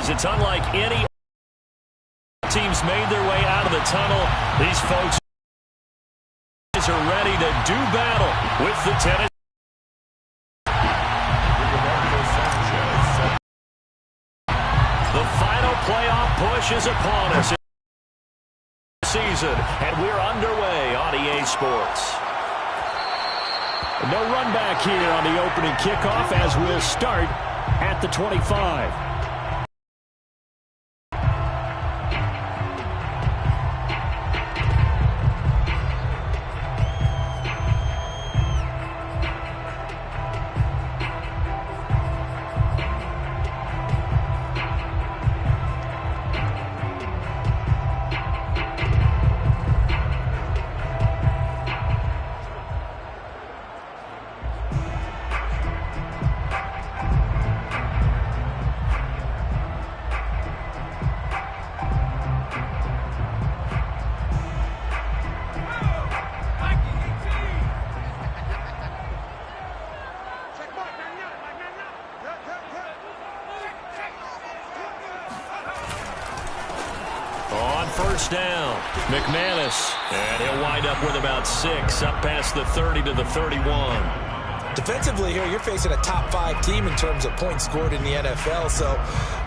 because it's unlike any teams made their way out of the tunnel. These folks are ready to do battle with the Tennessee. The final playoff push is upon us. Season, and we're underway on EA Sports. No run back here on the opening kickoff as we'll start at the 25. First down, McManus, and he'll wind up with about 6, up past the 30 to the 31. Defensively here, you're facing a top 5 team in terms of points scored in the NFL, so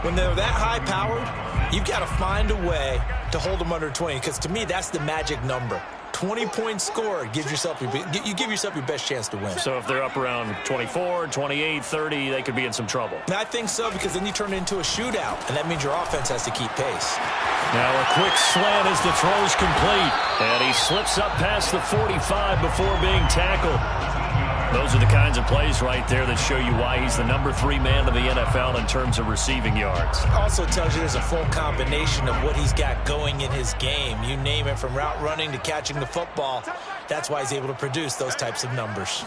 when they're that high-powered, you've got to find a way to hold them under 20, because to me, that's the magic number. 20 points scored, you give yourself your best chance to win. So if they're up around 24, 28, 30, they could be in some trouble. I think so, because then you turn it into a shootout, and that means your offense has to keep pace. Now a quick slant as the throw's complete, and he slips up past the 45 before being tackled. Those are the kinds of plays right there that show you why he's the number 3 man of the NFL in terms of receiving yards. Also tells you there's a full combination of what he's got going in his game. You name it, from route running to catching the football. That's why he's able to produce those types of numbers.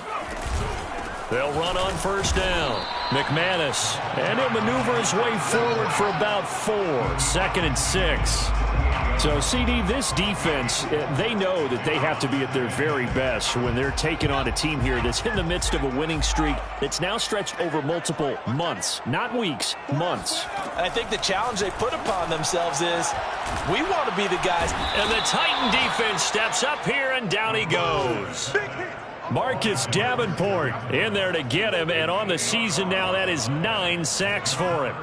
They'll run on first down. McManus, and he'll maneuver his way forward for about 4. 2nd and 6. So, CD, this defense, they know that they have to be at their very best when they're taking on a team here that's in the midst of a winning streak that's now stretched over multiple months, not weeks, months. And I think the challenge they put upon themselves is, we want to be the guys. And the Titan defense steps up here, and down he goes. Marcus Davenport in there to get him, and on the season now, that is 9 sacks for him.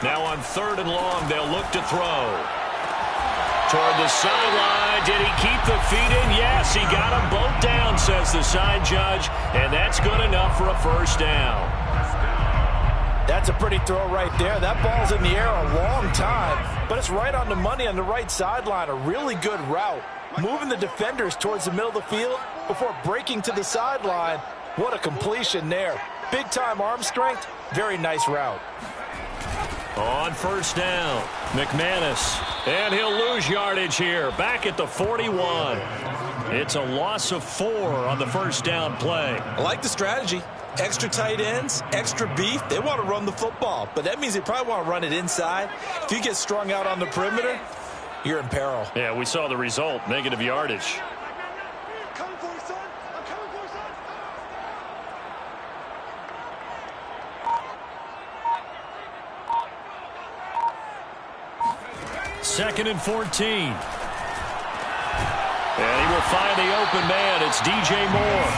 Now on 3rd and long, they'll look to throw. Toward the sideline. Did he keep the feet in? Yes, he got them both down, says the side judge, and that's good enough for a first down. That's a pretty throw right there. That ball's in the air a long time, but it's right on the money on the right sideline. A really good route. Moving the defenders towards the middle of the field before breaking to the sideline. What a completion there. Big-time arm strength. Very nice route. On first down, McManus, and he'll lose yardage here, back at the 41. It's a loss of 4 on the first down play. I like the strategy. Extra tight ends, extra beef. They want to run the football, but that means they probably want to run it inside. If you get strung out on the perimeter, you're in peril. Yeah, we saw the result, negative yardage. Second and 14. And he will find the open man. It's DJ Moore.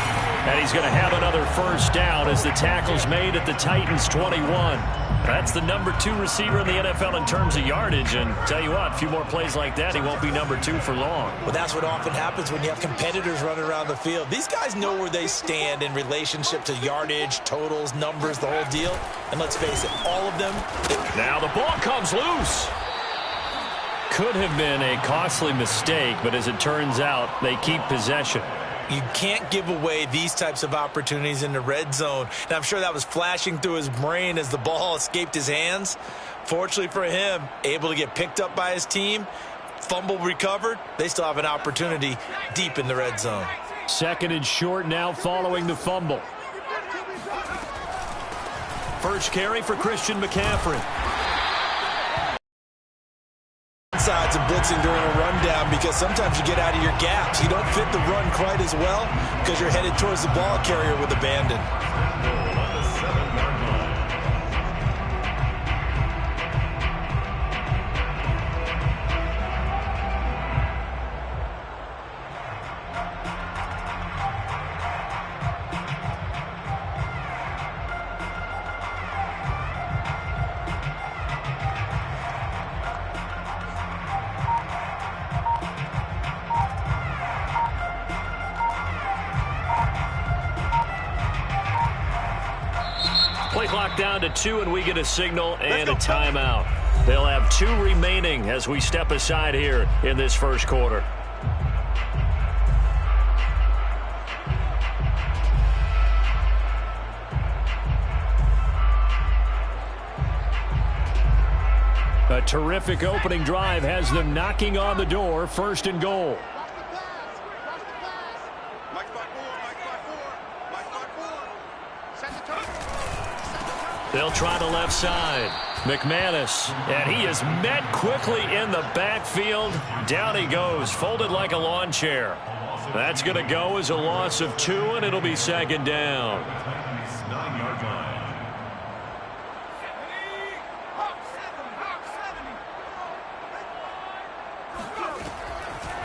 And he's going to have another first down as the tackle's made at the Titans' 21. That's the number 2 receiver in the NFL in terms of yardage. And tell you what, a few more plays like that, he won't be number 2 for long. Well, that's what often happens when you have competitors running around the field. These guys know where they stand in relationship to yardage, totals, numbers, the whole deal. And let's face it, all of them. Now the ball comes loose. Could have been a costly mistake, but as it turns out, they keep possession. You can't give away these types of opportunities in the red zone. And I'm sure that was flashing through his brain as the ball escaped his hands. Fortunately for him, able to get picked up by his team, fumble recovered. They still have an opportunity deep in the red zone. 2nd and short now following the fumble. First carry for Christian McCaffrey. downsides of blitzing during a rundown because sometimes you get out of your gaps. You don't fit the run quite as well because you're headed towards the ball carrier with abandon. Play clock down to 2, and we get a signal and a timeout. They'll have 2 remaining as we step aside here in this first quarter. A terrific opening drive has them knocking on the door, 1st and goal. They'll try the left side. McManus, and he is met quickly in the backfield. Down he goes, folded like a lawn chair. That's going to go as a loss of 2, and it'll be 2nd down.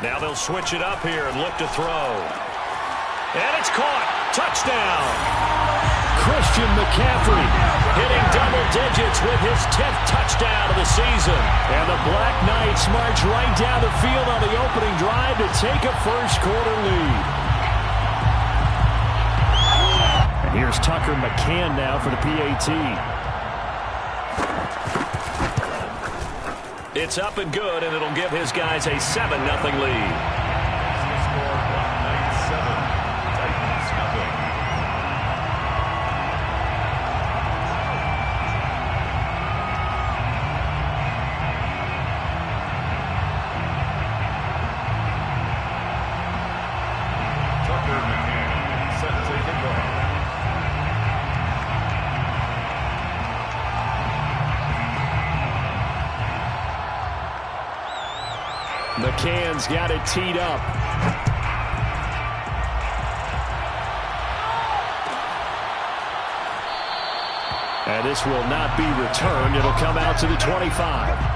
Now they'll switch it up here and look to throw. And it's caught. Touchdown. Christian McCaffrey hitting double digits with his 10th touchdown of the season. And the Black Knights march right down the field on the opening drive to take a first quarter lead. And here's Tucker McCann now for the PAT. It's up and good, and it'll give his guys a 7-0 lead. McCann's got it teed up. And this will not be returned. It'll come out to the 25.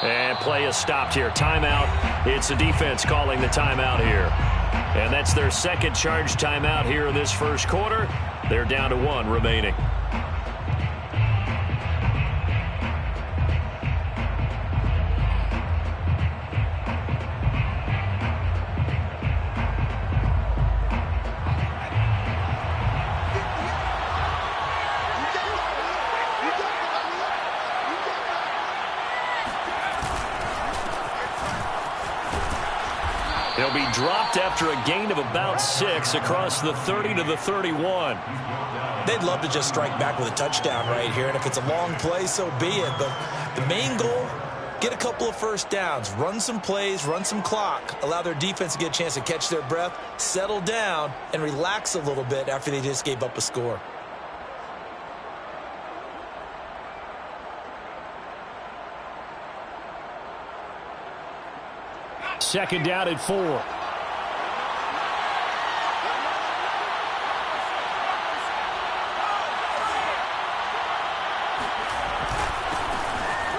And play is stopped here. Timeout. It's the defense calling the timeout here. And that's their 2nd charge timeout here in this first quarter. They're down to 1 remaining. They'll be dropped after a gain of about 6 across the 30 to the 31. They'd love to just strike back with a touchdown right here, and if it's a long play, so be it. But the main goal, get a couple of first downs, run some plays, run some clock, allow their defense to get a chance to catch their breath, settle down, and relax a little bit after they just gave up a score. Second down at 4.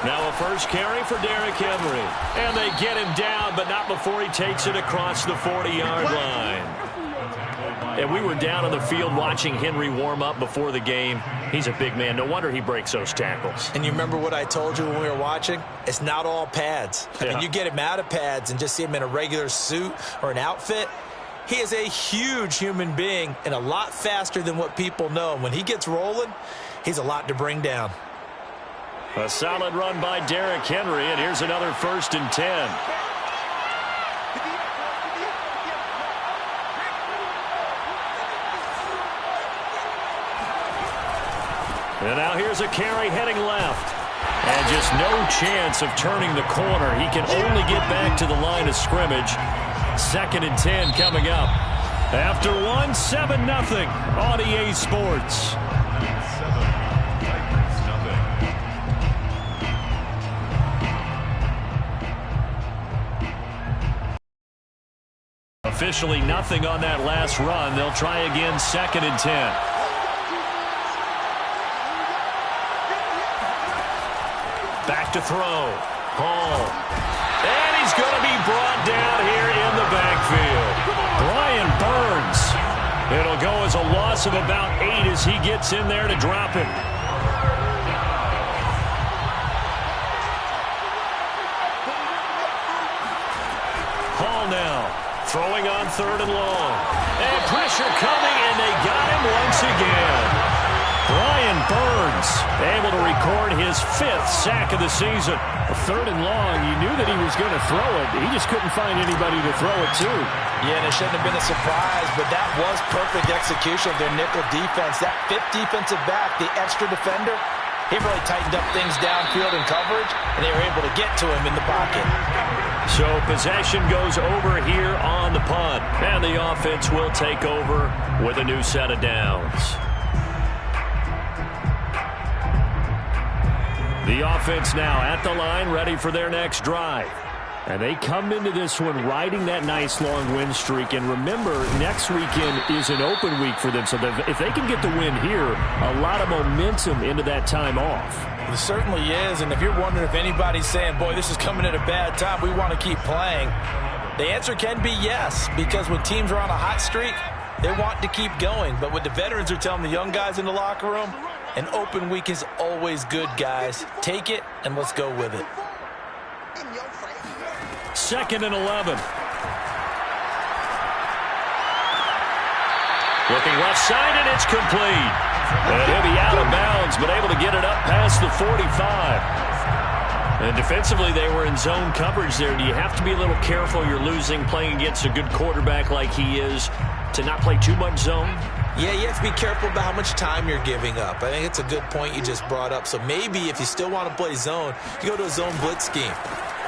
Now a first carry for Derrick Henry. And they get him down, but not before he takes it across the 40-yard line. And we were down on the field watching Henry warm up before the game. He's a big man. No wonder he breaks those tackles. And you remember what I told you when we were watching? It's not all pads. I mean, you get him out of pads and just see him in a regular suit or an outfit. He is a huge human being and a lot faster than what people know. When he gets rolling, he's a lot to bring down. A solid run by Derrick Henry, and here's another 1st and 10. And now here's a carry heading left. And just no chance of turning the corner. He can only get back to the line of scrimmage. 2nd and 10 coming up. After 7-0 on EA Sports. Officially nothing on that last run. They'll try again, 2nd and 10. Back to throw. Hall. And he's going to be brought down here in the backfield. Brian Burns. It'll go as a loss of about 8 as he gets in there to drop it. Hall now. Throwing on 3rd and long. And pressure coming, and they got him once again. Brian Burns able to record his 5th sack of the season. 3rd and long, you knew that he was going to throw it. He just couldn't find anybody to throw it to. Yeah, and it shouldn't have been a surprise, but that was perfect execution of their nickel defense. That 5th defensive back, the extra defender, he really tightened up things downfield in coverage, and they were able to get to him in the pocket. So possession goes over here on the punt, and the offense will take over with a new set of downs. The offense now at the line, ready for their next drive. And they come into this one riding that nice long win streak. And remember, next weekend is an open week for them. So if they can get the win here, a lot of momentum into that time off. It certainly is. And if you're wondering if anybody's saying, boy, this is coming at a bad time, we want to keep playing, the answer can be yes. Because when teams are on a hot streak, they want to keep going. But what the veterans are telling the young guys in the locker room, an open week is always good, guys. Take it, and let's go with it. 2nd and 11. Looking left side, and it's complete. And he'll be out of bounds, but able to get it up past the 45. And defensively, they were in zone coverage there. Do you have to be a little careful? You're losing, playing against a good quarterback like he is, to not play too much zone? Yeah, you have to be careful about how much time you're giving up. I think it's a good point you just brought up. So maybe if you still want to play zone, you go to a zone blitz scheme.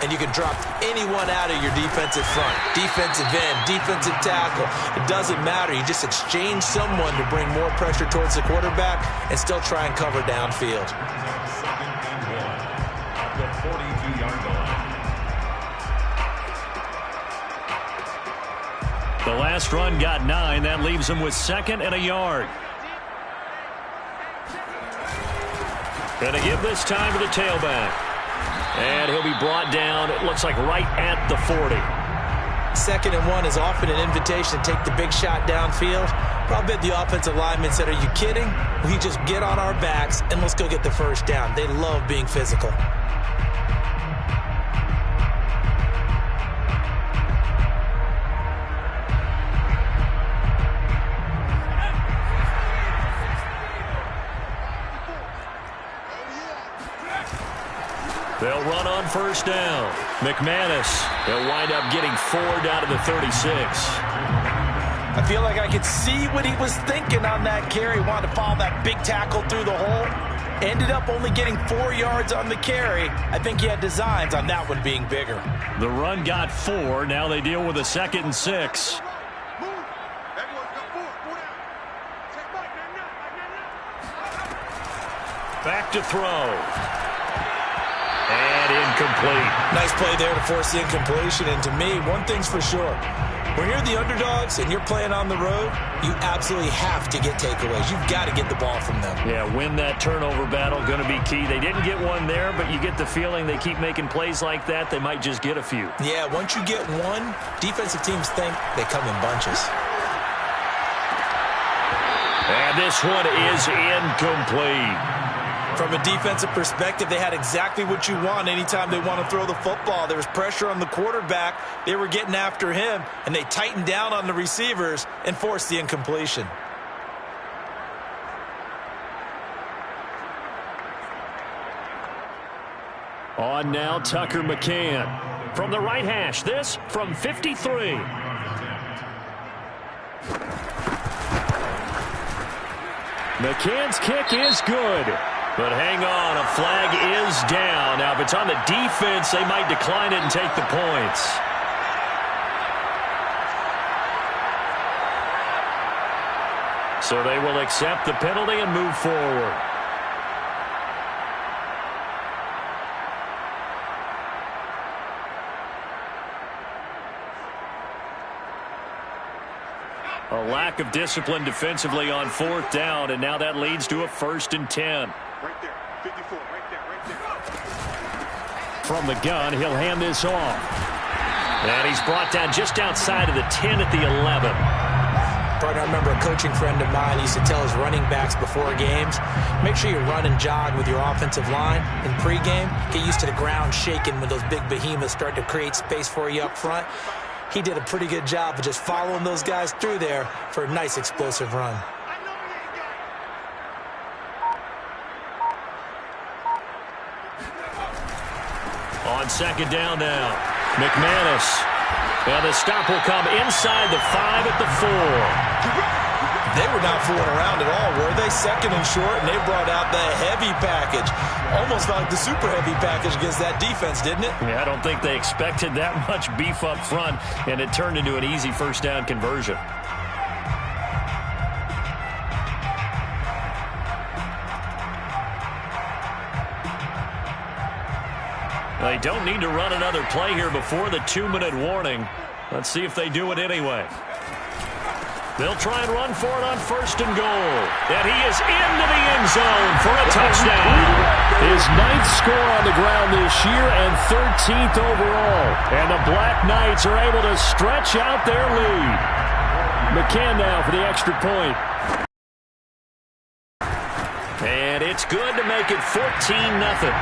And you can drop anyone out of your defensive front. Defensive end, defensive tackle. It doesn't matter. You just exchange someone to bring more pressure towards the quarterback and still try and cover downfield. The last run got 9. That leaves him with 2nd and a yard. Going to give this time to the tailback. And he'll be brought down, it looks like right at the 40. 2nd and 1 is often an invitation to take the big shot downfield. Probably the offensive lineman said, are you kidding? We just get on our backs and let's go get the first down. They love being physical. They'll run on 1st down. McManus, he'll wind up getting 4 down to the 36. I feel like I could see what he was thinking on that carry. Wanted to follow that big tackle through the hole. Ended up only getting 4 yards on the carry. I think he had designs on that one being bigger. The run got 4. Now they deal with a 2nd and 6. Back to throw. And incomplete. Nice play there to force the incompletion. And to me, one thing's for sure. When you're the underdogs and you're playing on the road, you absolutely have to get takeaways. You've got to get the ball from them. Yeah, win that turnover battle, going to be key. They didn't get one there, but you get the feeling they keep making plays like that, they might just get a few. Yeah, once you get one, defensive teams think they come in bunches. And this one is incomplete. From a defensive perspective, they had exactly what you want anytime they want to throw the football. There was pressure on the quarterback. They were getting after him, and they tightened down on the receivers and forced the incompletion. On now, Tucker McCann. From the right hash, this from 53. McCann's kick is good. But hang on, a flag is down. Now, if it's on the defense, they might decline it and take the points. So they will accept the penalty and move forward. A lack of discipline defensively on 4th down, and now that leads to a 1st and 10. Right there, 54, right there. From the gun, he'll hand this off. And he's brought down just outside of the 10 at the 11. Partner, I remember a coaching friend of mine used to tell his running backs before games, make sure you run and jog with your offensive line in pregame. Get used to the ground shaking when those big behemoths start to create space for you up front. He did a pretty good job of just following those guys through there for a nice explosive run. On 2nd down now, McManus. And the stop will come inside the 5 at the 4. They were not fooling around at all, were they? 2nd and short, and they brought out the heavy package. Almost like the super heavy package against that defense, didn't it? Yeah, I don't think they expected that much beef up front, and it turned into an easy 1st down conversion. They don't need to run another play here before the 2-minute warning. Let's see if they do it anyway. They'll try and run for it on 1st and goal. And he is into the end zone for a touchdown. His 9th score on the ground this year and 13th overall. And the Black Knights are able to stretch out their lead. McCann now for the extra point. And it's good to make it 14-0.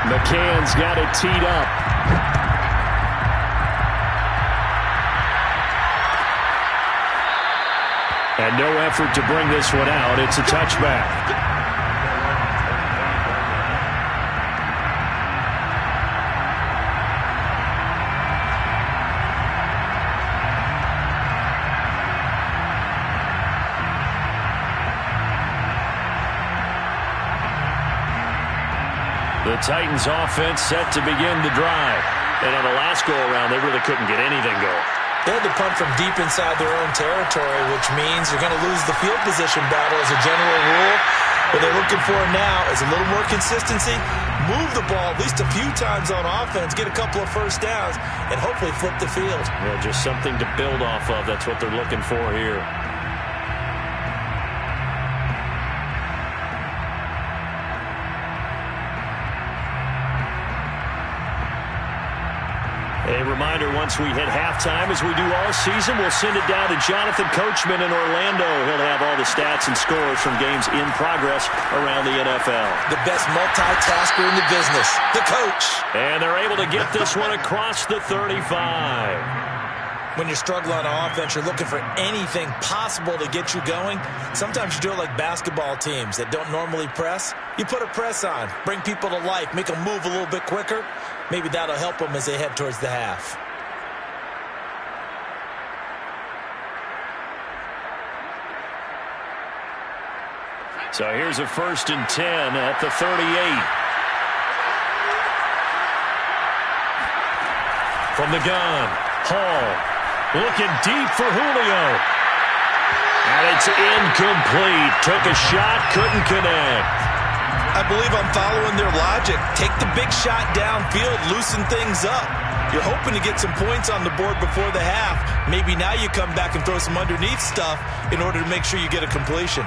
McCann's got it teed up. And no effort to bring this one out. It's a touchback. The Titans offense set to begin the drive. And on the last go-around, they really couldn't get anything going. They had to punt from deep inside their own territory, which means you're going to lose the field position battle as a general rule. What they're looking for now is a little more consistency, move the ball at least a few times on offense, get a couple of 1st downs, and hopefully flip the field. Yeah, just something to build off of. That's what they're looking for here. A reminder, once we hit halftime, as we do all season, we'll send it down to Jonathan Coachman in Orlando. He'll have all the stats and scores from games in progress around the NFL. The best multitasker in the business, the coach. And they're able to get this one across the 35. When you're struggling on offense, you're looking for anything possible to get you going. Sometimes you do it like basketball teams that don't normally press. You put a press on, bring people to life, make them move a little bit quicker. Maybe that'll help them as they head towards the half. So here's a 1st and 10 at the 38. From the gun, Hall. Looking deep for Julio. And it's incomplete. Took a shot, couldn't connect. I believe I'm following their logic. Take the big shot downfield, loosen things up. You're hoping to get some points on the board before the half. Maybe now you come back and throw some underneath stuff in order to make sure you get a completion.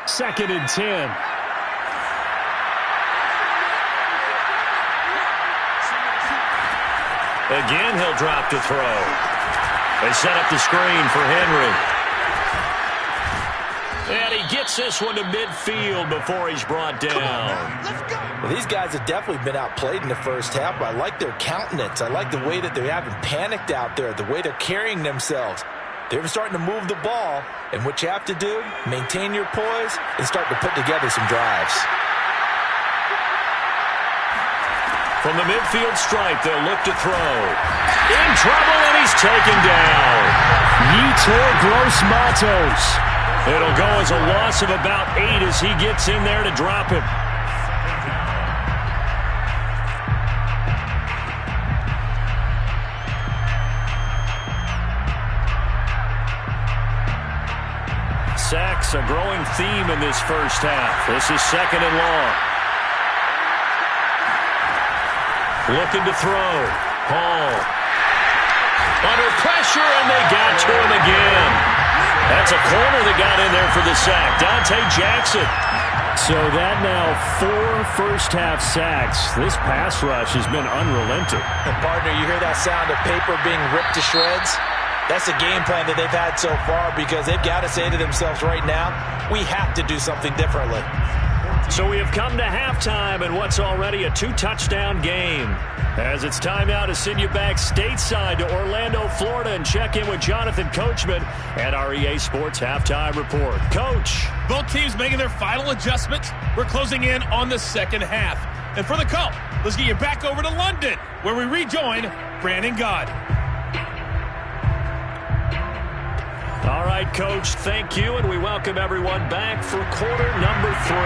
Second and 10. Again, he'll drop to throw. They set up the screen for Henry. And he gets this one to midfield before he's brought down. Well, these guys have definitely been outplayed in the 1st half, but I like their countenance. I like the way that they haven't panicked out there, the way they're carrying themselves. They're starting to move the ball, and what you have to do, maintain your poise and start to put together some drives. From the midfield stripe, they'll look to throw. In trouble, and he's taken down. Yetur Gross-Matos. It'll go as a loss of about 8 as he gets in there to drop him. Sacks, a growing theme in this first half. This is 2nd and long. Looking to throw. Hall. Under pressure, and they got to him again. That's a corner that got in there for the sack. Dante Jackson. So that now 4 first-half sacks. This pass rush has been unrelenting. And partner, you hear that sound of paper being ripped to shreds? That's the game plan that they've had so far because they've got to say to themselves right now, we have to do something differently. So we have come to halftime in what's already a 2-touchdown game. As it's time now to send you back stateside to Orlando, Florida, and check in with Jonathan Coachman at our EA Sports Halftime Report. Coach. Both teams making their final adjustments. We're closing in on the second half. And for the call, let's get you back over to London, where we rejoin Brandon God. All right, Coach, thank you, and we welcome everyone back for quarter number 3.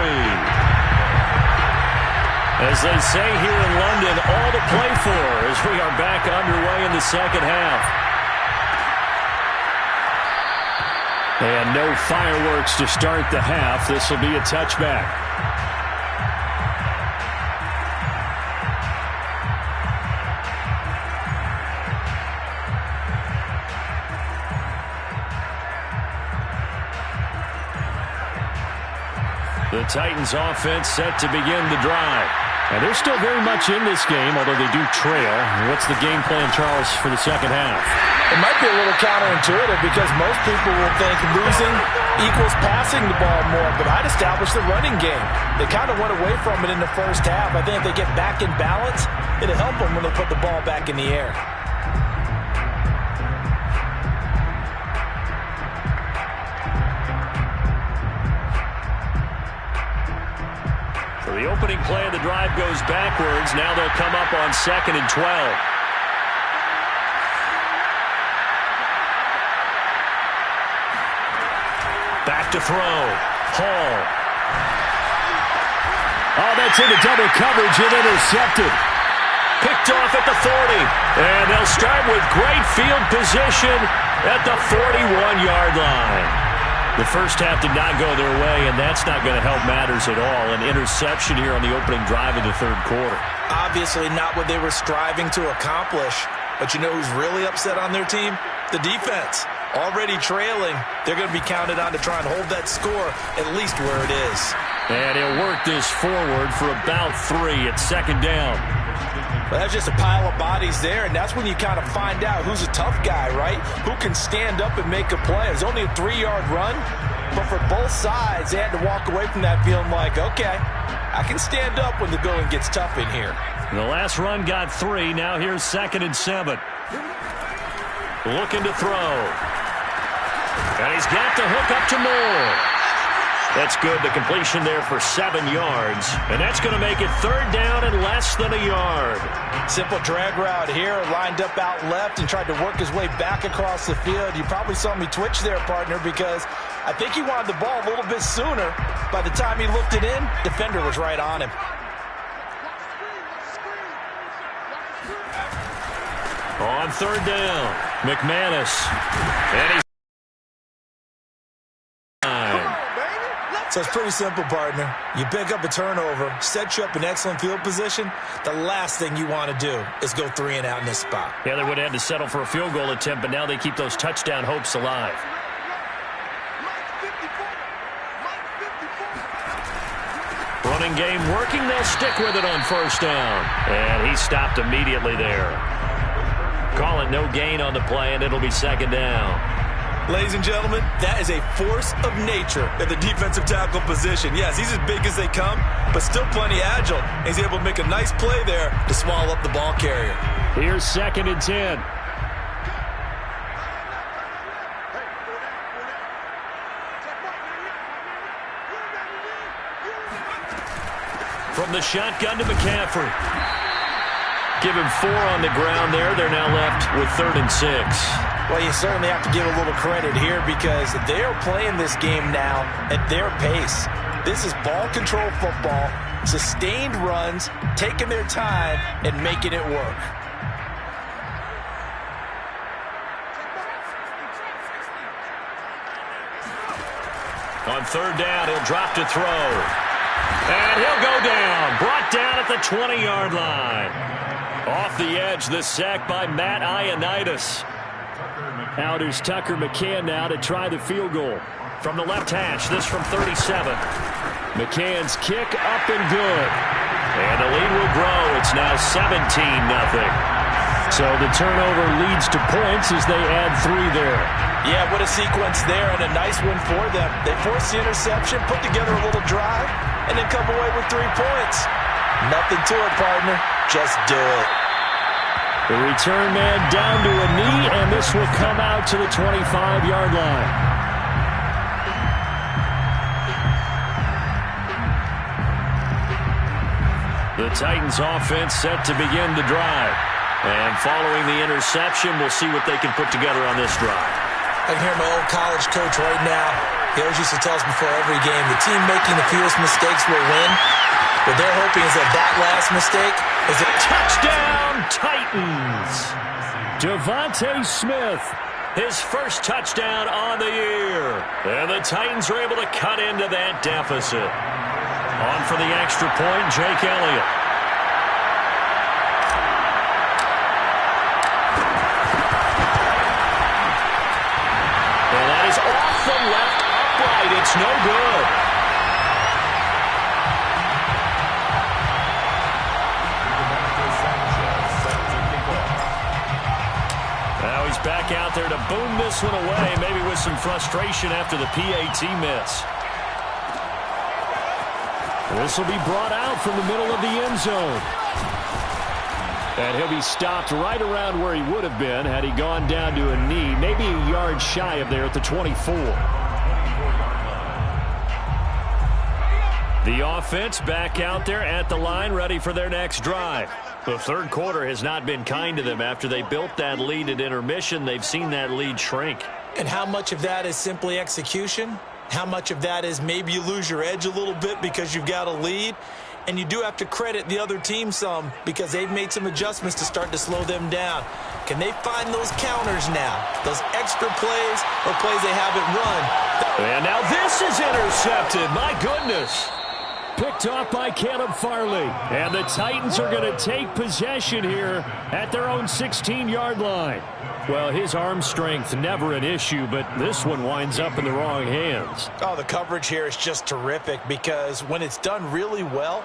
As they say here in London, all to play for as we are back underway in the second half. And no fireworks to start the half. This will be a touchback. The Titans offense set to begin the drive. And they're still very much in this game, although they do trail. What's the game plan, Charles, for the second half? It might be a little counterintuitive because most people will think losing equals passing the ball more, but I'd establish the running game. They kind of went away from it in the first half. I think if they get back in balance, it'll help them when they put the ball back in the air. The opening play of the drive goes backwards. Now they'll come up on 2nd and 12. Back to throw. Hall. Oh, that's into double coverage and intercepted. Picked off at the 40. And they'll start with great field position at the 41-yard line. The first half did not go their way, and that's not going to help matters at all. An interception here on the opening drive of the third quarter. Obviously not what they were striving to accomplish. But you know who's really upset on their team? The defense. Already trailing. They're going to be counted on to try and hold that score at least where it is. And he'll work this forward for about 3 at 2nd down. Well, that's just a pile of bodies there, and that's when you kind of find out who's a tough guy, right? Who can stand up and make a play. It's only a 3-yard run, but for both sides, they had to walk away from that feeling like, okay, I can stand up when the going gets tough in here. The last run got 3. Now here's 2nd and 7. Looking to throw. And he's got the hook up to Moore. That's good. The completion there for 7 yards. And that's going to make it 3rd down and less than a yard. Simple drag route here. Lined up out left and tried to work his way back across the field. You probably saw me twitch there, partner, because I think he wanted the ball a little bit sooner. By the time he looked it in, defender was right on him. On 3rd down, McManus. And he's So it's pretty simple, partner. You pick up a turnover, set you up in excellent field position. The last thing you want to do is go 3 and out in this spot. Yeah, they would have had to settle for a field goal attempt, but now they keep those touchdown hopes alive. Running game working. They'll stick with it on 1st down. And he stopped immediately there. Call it no gain on the play, and it'll be 2nd down. Ladies and gentlemen, that is a force of nature at the defensive tackle position. Yes, he's as big as they come, but still plenty agile. He's able to make a nice play there to swallow up the ball carrier. Here's 2nd and 10. From the shotgun to McCaffrey. Give him 4 on the ground there. They're now left with 3rd and 6. Well, you certainly have to give a little credit here because they're playing this game now at their pace. This is ball control football, sustained runs, taking their time, and making it work. On 3rd down, he'll drop to throw. And he'll go down. Brought down at the 20-yard line. Off the edge, the sack by Matt Ioannidis. Out is Tucker McCann now to try the field goal. From the left hash, this from 37. McCann's kick up and good. And the lead will grow. It's now 17-0. So the turnover leads to points as they add 3 there. Yeah, what a sequence there and a nice one for them. They force the interception, put together a little drive, and then come away with 3 points. Nothing to it, partner. Just do it. The return man down to a knee, and this will come out to the 25-yard line. The Titans offense set to begin the drive. And following the interception, we'll see what they can put together on this drive. I can hear my old college coach right now. He always used to tell us before every game, the team making the fewest mistakes will win. What they're hoping is that last mistake is a touchdown, Titans. Devontae Smith, his first touchdown on the year. And the Titans are able to cut into that deficit. On for the extra point, Jake Elliott. And that is off the left upright. It's no good. Now he's back out there to boom this one away, maybe with some frustration after the PAT miss. This will be brought out from the middle of the end zone. And he'll be stopped right around where he would have been had he gone down to a knee, maybe a yard shy of there at the 24. The offense back out there at the line, ready for their next drive. The third quarter has not been kind to them. After they built that lead at intermission, they've seen that lead shrink. And how much of that is simply execution? How much of that is maybe you lose your edge a little bit because you've got a lead? And you do have to credit the other team some because they've made some adjustments to start to slow them down. Can they find those counters now? Those extra plays or plays they haven't run? And now this is intercepted. My goodness. Picked off by Caleb Farley. And the Titans are going to take possession here at their own 16-yard line. Well, his arm strength never an issue, but this one winds up in the wrong hands. Oh, the coverage here is just terrific because when it's done really well,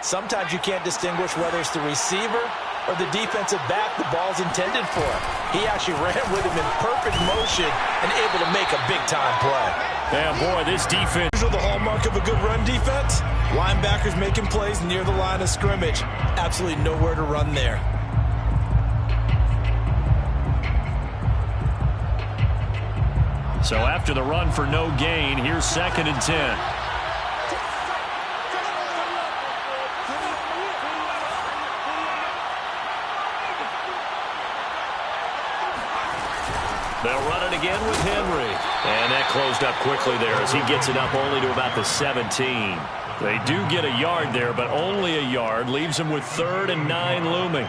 sometimes you can't distinguish whether it's the receiver or the defensive back the ball's intended for. He actually ran with him in perfect motion and able to make a big-time play. Yeah, boy, this defense. The hallmark of a good run defense, linebackers making plays near the line of scrimmage. Absolutely nowhere to run there. So after the run for no gain, here's 2nd and 10. They'll run it again with Henry. And that closed up quickly there as he gets it up only to about the 17. They do get a yard there, but only a yard. Leaves them with 3rd and 9 looming.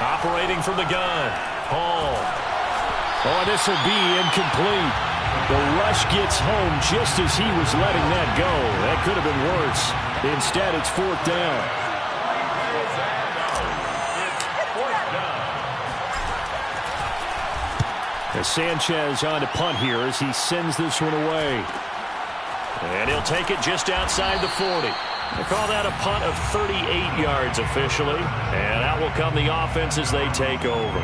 Operating from the gun, Hall. Oh, this will be incomplete. The rush gets home just as he was letting that go. That could have been worse. Instead, it's 4th down. As Sanchez on to punt here as he sends this one away. And he'll take it just outside the 40. They call that a punt of 38 yards officially. And out will come the offense as they take over.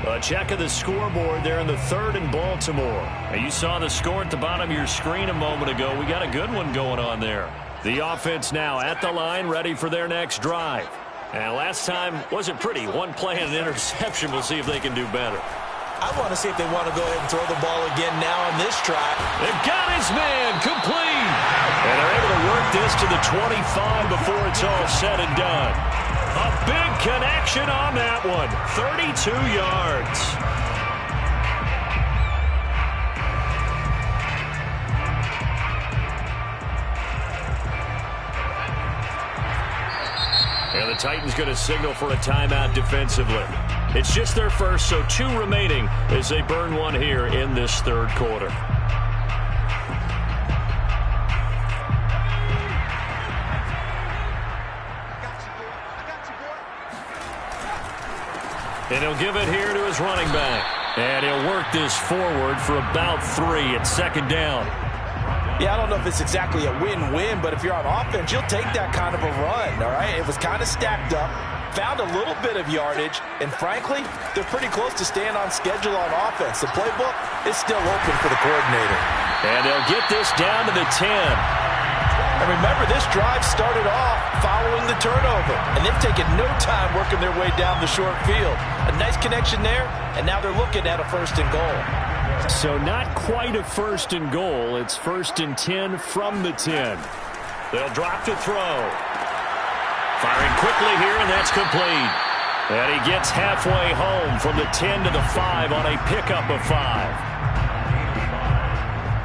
A check of the scoreboard there in the 3rd and Baltimore. Now, you saw the score at the bottom of your screen a moment ago. We got a good one going on there. The offense now at the line, ready for their next drive. And last time wasn't pretty. One play and an interception. We'll see if they can do better. I want to see if they want to go ahead and throw the ball again now on this try. They've got his man complete. And they're able to work this to the 25 before it's all said and done. A big connection on that one. 32 yards. And the Titans going to signal for a timeout defensively. It's just their first, so 2 remaining as they burn one here in this third quarter. And he'll give it here to his running back. And he'll work this forward for about 3 at second down. Yeah, I don't know if it's exactly a win-win, but if you're on offense, you'll take that kind of a run, all right? It was kind of stacked up, found a little bit of yardage, and frankly, they're pretty close to staying on schedule on offense. The playbook is still open for the coordinator. And they'll get this down to the 10. And remember, this drive started off following the turnover, and they've taken no time working their way down the short field. A nice connection there, and now they're looking at a 1st and goal. So not quite a 1st and goal. It's 1st and 10 from the 10. They'll drop to throw. Firing quickly here, and that's complete. And he gets halfway home from the 10 to the 5 on a pickup of 5.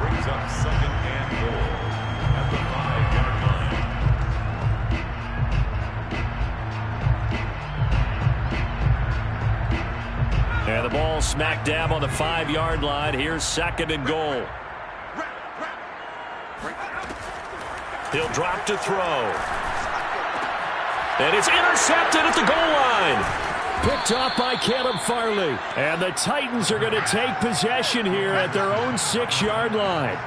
Brings up 2nd and goal at the 5-yard line. And the ball smack dab on the 5-yard line. Here's 2nd and goal. He'll drop to throw. And it's intercepted at the goal line. Picked off by Caleb Farley. And the Titans are going to take possession here at their own 6-yard line.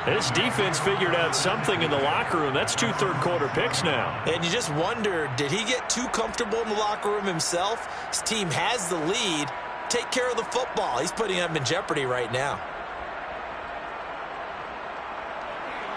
This defense figured out something in the locker room. That's 2 third-quarter picks now. And you just wonder, did he get too comfortable in the locker room himself? His team has the lead. Take care of the football. He's putting them in jeopardy right now.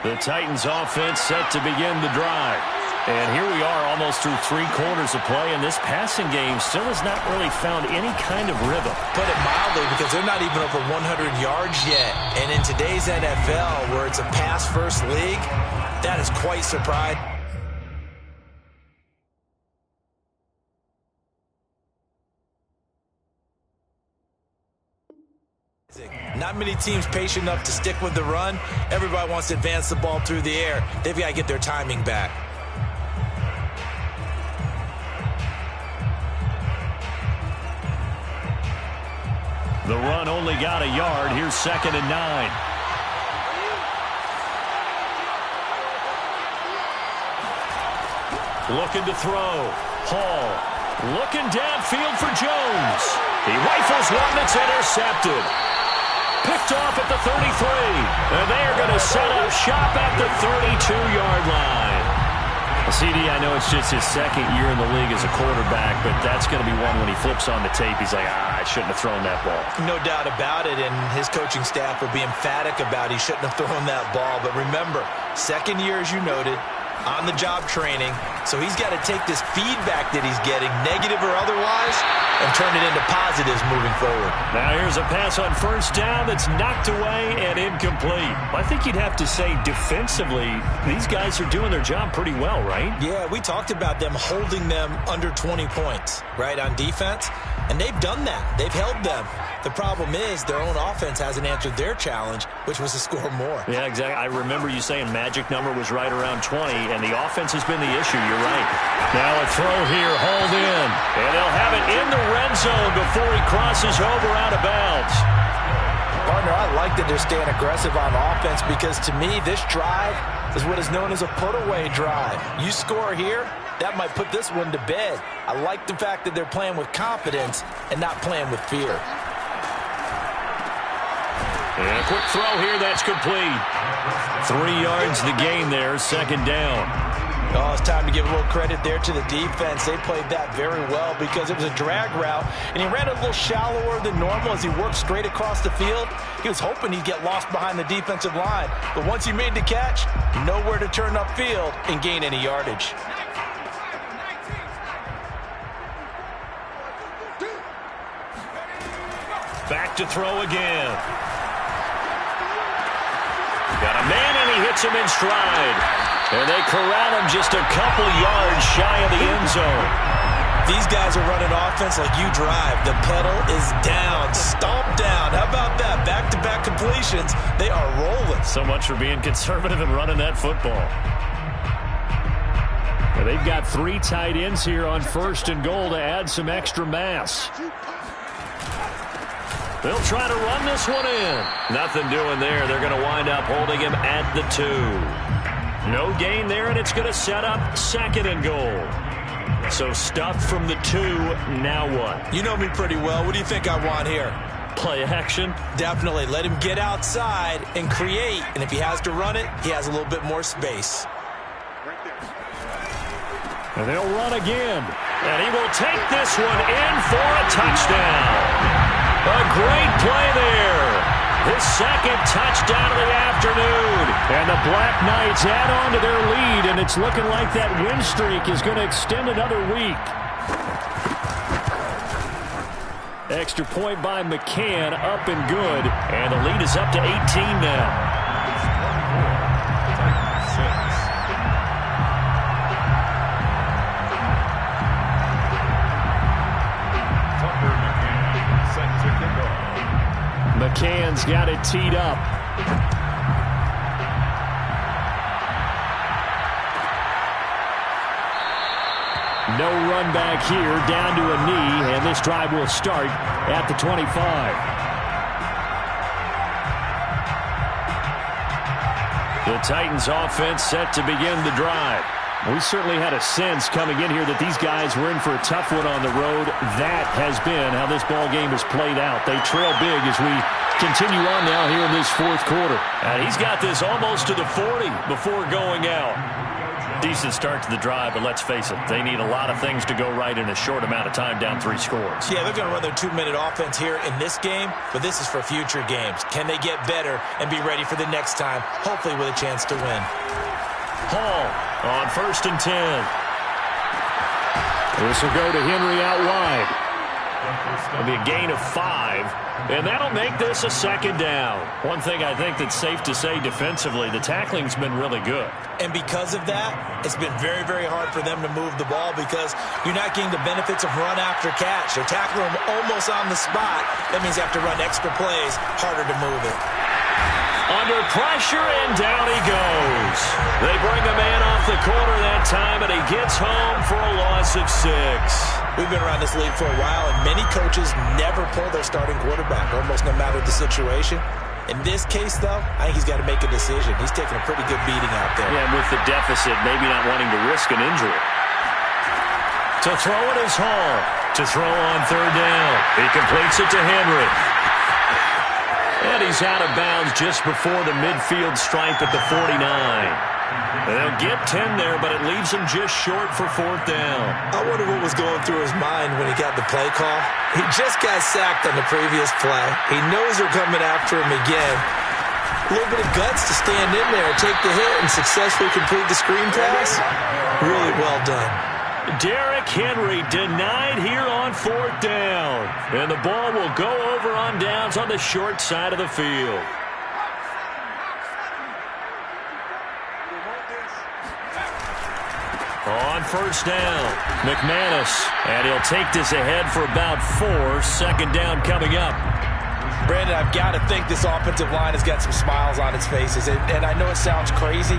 The Titans offense set to begin the drive. And here we are almost through 3 quarters of play, and this passing game still has not really found any kind of rhythm. Put it mildly, because they're not even over 100 yards yet. And in today's NFL, where it's a pass-first league, that is quite surprising. Not many teams patient enough to stick with the run. Everybody wants to advance the ball through the air. They've got to get their timing back. The run only got a yard. Here's 2nd and 9. Looking to throw. Hall looking downfield for Jones. He rifles one that's intercepted. Picked off at the 33. And they are going to set up shop at the 32-yard line. CD, I know it's just his 2nd year in the league as a quarterback, but that's going to be one when he flips on the tape. He's like, I shouldn't have thrown that ball. No doubt about it, and his coaching staff will be emphatic about he shouldn't have thrown that ball. But remember, 2nd year, as you noted, on-the-job training, so he's got to take this feedback that he's getting, negative or otherwise, and turn it into positives moving forward. Now here's a pass on 1st down that's knocked away and incomplete. I think you'd have to say defensively, these guys are doing their job pretty well, right? Yeah, we talked about them holding them under 20 points, right, on defense, and they've done that. They've held them. The problem is their own offense hasn't answered their challenge, which was to score more. Yeah, exactly. I remember you saying magic number was right around 20, and the offense has been the issue. You're right. Now a throw here, hauled in, and they'll have it in the red zone before he crosses over out of bounds. Partner, I like that they're staying aggressive on offense because, to me, this drive is what is known as a put-away drive. You score here, that might put this one to bed. I like the fact that they're playing with confidence and not playing with fear. And a quick throw here, that's complete. 3 yards the gain there, 2nd down. Oh, it's time to give a little credit there to the defense. They played that very well because it was a drag route, and he ran a little shallower than normal as he worked straight across the field. He was hoping he'd get lost behind the defensive line, but once he made the catch, nowhere to turn upfield and gain any yardage. Back to throw again. Got a man, and he hits him in stride. And they corral him just a couple yards shy of the end zone. These guys are running offense like you drive. The pedal is down, stomp down. How about that? Back-to-back completions. They are rolling. So much for being conservative and running that football. Well, they've got 3 tight ends here on 1st and goal to add some extra mass. They'll try to run this one in. Nothing doing there. They're going to wind up holding him at the 2. No gain there, and it's going to set up 2nd and goal. So stuffed from the 2, now what? You know me pretty well. What do you think I want here? Play action? Definitely. Let him get outside and create. And if he has to run it, he has a little bit more space. And they'll run again. And he will take this one in for a touchdown. A great play there. His 2nd touchdown of the afternoon. And the Black Knights add on to their lead, and it's looking like that win streak is going to extend another week. Extra point by McCann, up and good. And the lead is up to 18 now. McCann's got it teed up. No run back here, down to a knee, and this drive will start at the 25. The Titans offense set to begin the drive. We certainly had a sense coming in here that these guys were in for a tough one on the road. That has been how this ball game has played out. They trail big as we continue on now here in this 4th quarter. And he's got this almost to the 40 before going out. Decent start to the drive, but let's face it, they need a lot of things to go right in a short amount of time, down 3 scores. Yeah, they're going to run their 2-minute offense here in this game, but this is for future games. Can they get better and be ready for the next time, hopefully with a chance to win? Hall on 1st and 10. This will go to Henry out wide. It'll be a gain of 5, and that'll make this a 2nd down. One thing I think that's safe to say defensively, the tackling's been really good. And because of that, it's been very, very hard for them to move the ball because you're not getting the benefits of run after catch. They're tackling them almost on the spot. That means you have to run extra plays, harder to move it. Under pressure, and down he goes. They bring a man off the corner that time, and he gets home for a loss of 6. We've been around this league for a while, and many coaches never pull their starting quarterback, almost no matter the situation. In this case, though, I think he's got to make a decision. He's taking a pretty good beating out there. Yeah, and with the deficit, maybe not wanting to risk an injury. To throw it is Hall. To throw on 3rd down. He completes it to Henry. And he's out of bounds just before the midfield stripe at the 49. They'll get 10 there, but it leaves him just short for 4th down. I wonder what was going through his mind when he got the play call. He just got sacked on the previous play. He knows they're coming after him again. A little bit of guts to stand in there, take the hit, and successfully complete the screen pass. Really well done. Derrick Henry denied here on 4th down. And the ball will go over on downs on the short side of the field. On 1st down, McManus. And he'll take this ahead for about 4. 2nd down coming up. Brandon, I've got to think this offensive line has got some smiles on its faces. And I know it sounds crazy,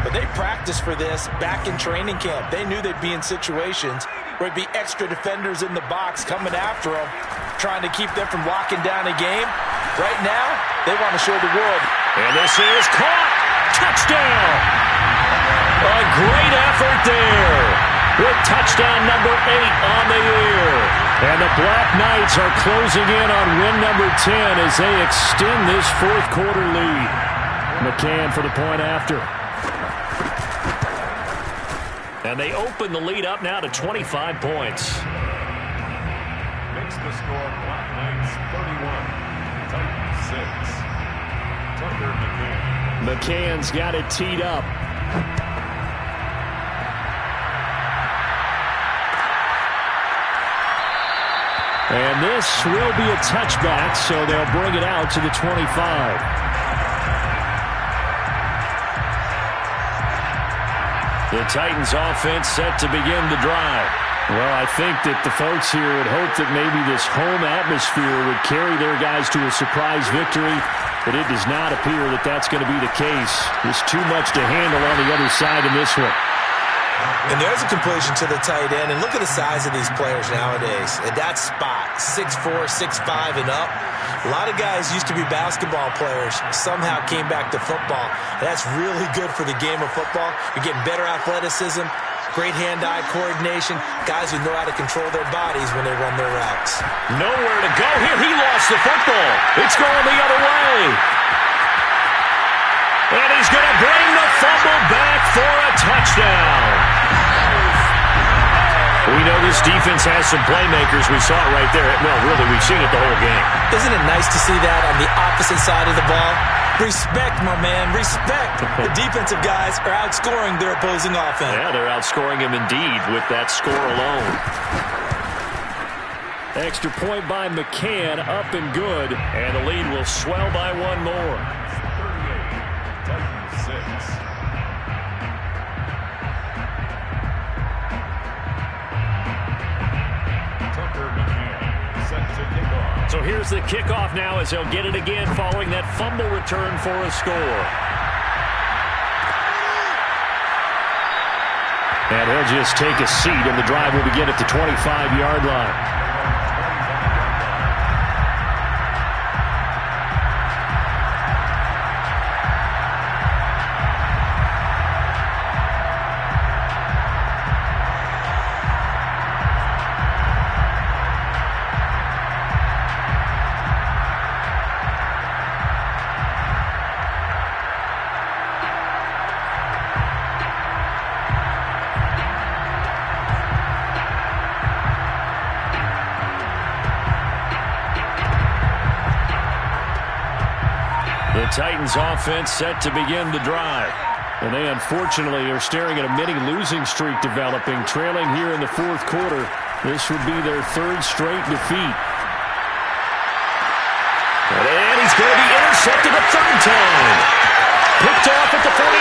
but they practiced for this back in training camp. They knew they'd be in situations where it'd be extra defenders in the box coming after them, trying to keep them from locking down a game. Right now, they want to show the world. And this is caught. Touchdown. A great effort there with touchdown number 8 on the year. And the Black Knights are closing in on win number 10 as they extend this 4th quarter lead. McCann for the point after. And they open the lead up now to 25 points. Makes the score Black Knights 31, Titans 6. Tucker McCann. McCann's got it teed up. And this will be a touchback, so they'll bring it out to the 25. The Titans offense set to begin the drive. Well, I think that the folks here would hope that maybe this home atmosphere would carry their guys to a surprise victory, but it does not appear that that's going to be the case. There's too much to handle on the other side in this one. And there's a completion to the tight end. And look at the size of these players nowadays. At that spot, 6'4", 6'5", and up. A lot of guys used to be basketball players, somehow came back to football. And that's really good for the game of football. You're getting better athleticism, great hand-eye coordination, guys who know how to control their bodies when they run their routes. Nowhere to go here. He lost the football. It's going the other way. And he's going to bring the fumble back for a touchdown. We know this defense has some playmakers. We saw it right there. Well, really, we've seen it the whole game. Isn't it nice to see that on the opposite side of the ball? Respect, my man, respect. The defensive guys are outscoring their opposing offense. Yeah, they're outscoring him indeed with that score alone. Extra point by McCann, up and good. And the lead will swell by one more. 38, Titans 6. So here's the kickoff now as they'll get it again following that fumble return for a score. And he'll just take a seat, and the drive will begin at the 25-yard line. The Titans offense set to begin the drive. And they unfortunately are staring at a mini losing streak developing, trailing here in the fourth quarter. This would be their third straight defeat. And he's going to be intercepted a third time. Picked off at the 49.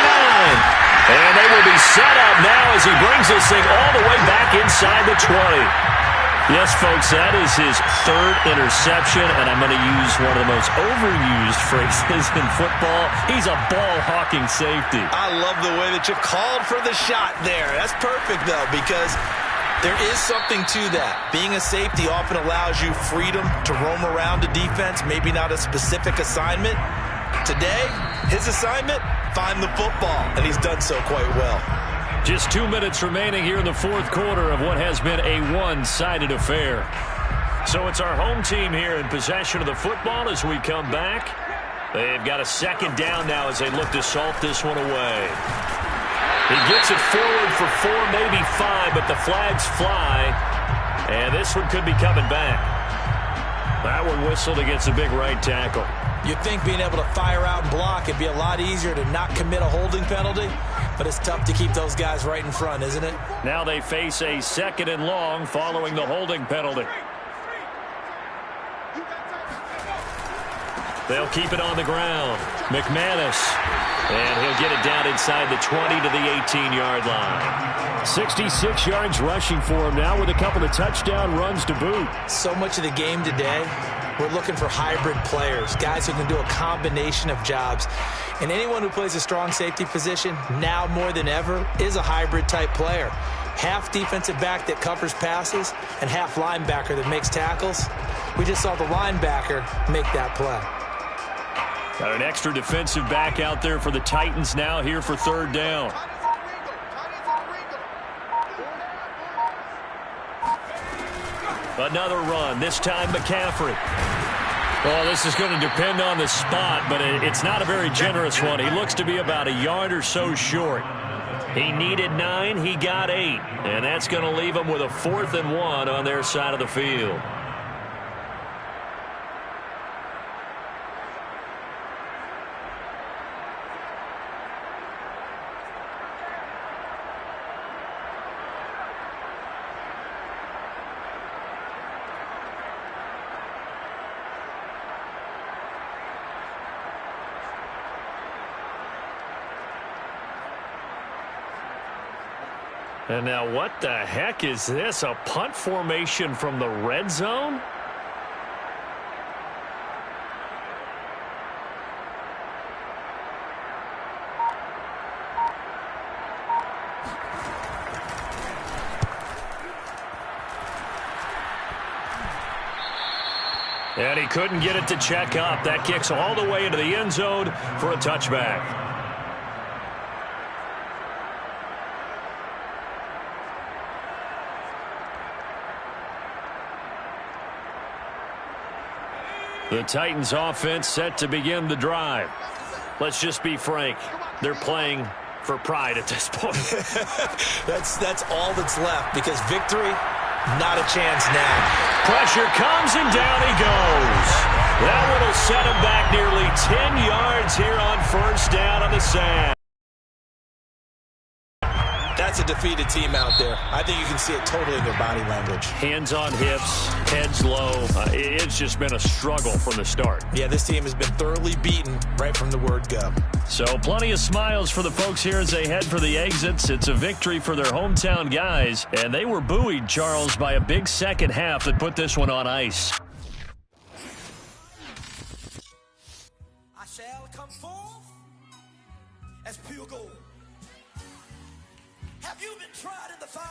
And they will be set up now as he brings this thing all the way back inside the 20. Yes, folks, that is his third interception, and I'm going to use one of the most overused phrases in football. He's a ball-hawking safety. I love the way that you called for the shot there. That's perfect, though, because there is something to that. Being a safety often allows you freedom to roam around the defense, maybe not a specific assignment. Today, his assignment, find the football, and he's done so quite well. Just 2 minutes remaining here in the fourth quarter of what has been a one-sided affair. So it's our home team here in possession of the football as we come back. They've got a second down now as they look to salt this one away. He gets it forward for 4, maybe 5, but the flags fly. And this one could be coming back. That one whistled against a big right tackle. You'd think being able to fire out and block, it'd be a lot easier to not commit a holding penalty, but it's tough to keep those guys right in front, isn't it? Now they face a second and long following the holding penalty. They'll keep it on the ground. McManus. And he'll get it down inside the 20 to the 18-yard line. 66 yards rushing for him now with a couple of touchdown runs to boot. So much of the game today, we're looking for hybrid players, guys who can do a combination of jobs. And anyone who plays a strong safety position, now more than ever, is a hybrid-type player. Half defensive back that covers passes and half linebacker that makes tackles. We just saw the linebacker make that play. Got an extra defensive back out there for the Titans now here for third down. Another run, this time McCaffrey. Well, this is going to depend on the spot, but it's not a very generous one. He looks to be about a yard or so short. He needed 9. He got 8. And that's going to leave him with a 4th and 1 on their side of the field. And now what the heck is this? A punt formation from the red zone? And he couldn't get it to check up. That kicks all the way into the end zone for a touchback. The Titans offense set to begin the drive. Let's just be frank. They're playing for pride at this point. That's all that's left, because victory, not a chance now. Pressure comes and down he goes. That one will set him back nearly 10 yards here on first down on the sand. That's a defeated team out there. I think you can see it totally in their body language. Hands on hips, heads low. It's just been a struggle from the start. Yeah, this team has been thoroughly beaten right from the word go. So plenty of smiles for the folks here as they head for the exits. It's a victory for their hometown guys, and they were buoyed, Charles, by a big second half that put this one on ice. I shall come forth as pure gold. Have you been tried in the fire?